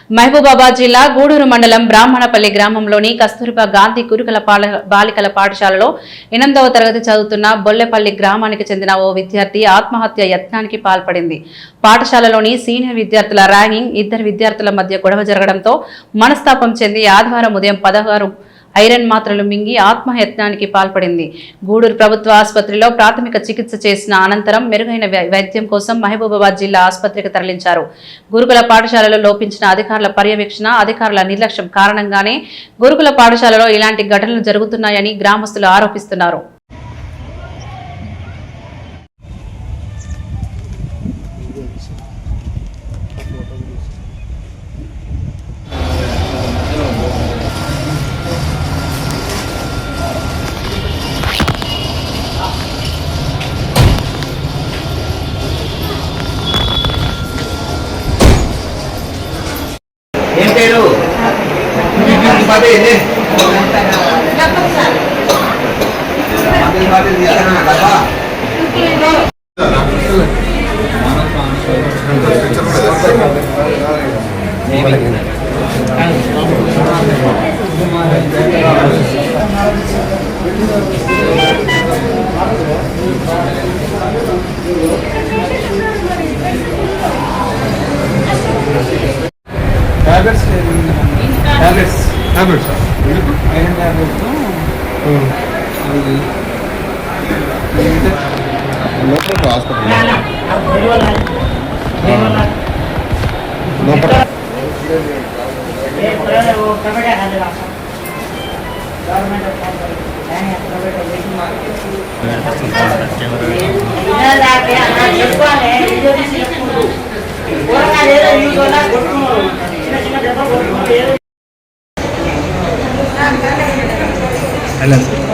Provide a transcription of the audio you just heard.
మహబూబాబాద్ జిల్లా గూడూరు మండలం బ్రాహ్మణపల్లి గ్రామంలోని కస్తూర్బా గాంధీ గురుకుల బాలికల పాఠశాలలో 8వ తరగతి చదువుతున్న బొల్లెపల్లి గ్రామానికి చెందిన ఓ విద్యార్థి ఆత్మహత్య యత్నానికి పాల్పడింది. పాఠశాలలోని సీనియర్ విద్యార్థుల ర్యాగింగ్, ఇద్దరు విద్యార్థుల మధ్య గొడవ జరగడంతో మనస్తాపం చెంది ఆదివారం ఉదయం 16 ఐరన్ మాత్రలు మింగి ఆత్మహత్యానికి పాల్పడింది. గూడూరు ప్రభుత్వ ఆసుపత్రిలో ప్రాథమిక చికిత్స చేసిన అనంతరం మెరుగైన వైద్యం కోసం మహబూబాబాద్ జిల్లా ఆసుపత్రికి తరలించారు. గురుకుల పాఠశాలలో లోపించిన అధికారుల పర్యవేక్షణ, అధికారుల నిర్లక్ష్యం కారణంగానే గురుకుల పాఠశాలలో ఇలాంటి ఘటనలు జరుగుతున్నాయని గ్రామస్తులు ఆరోపిస్తున్నారు. ఏం పేరు? Tablets. Iron tablets. లోపల హాస్పిటల్ Alan.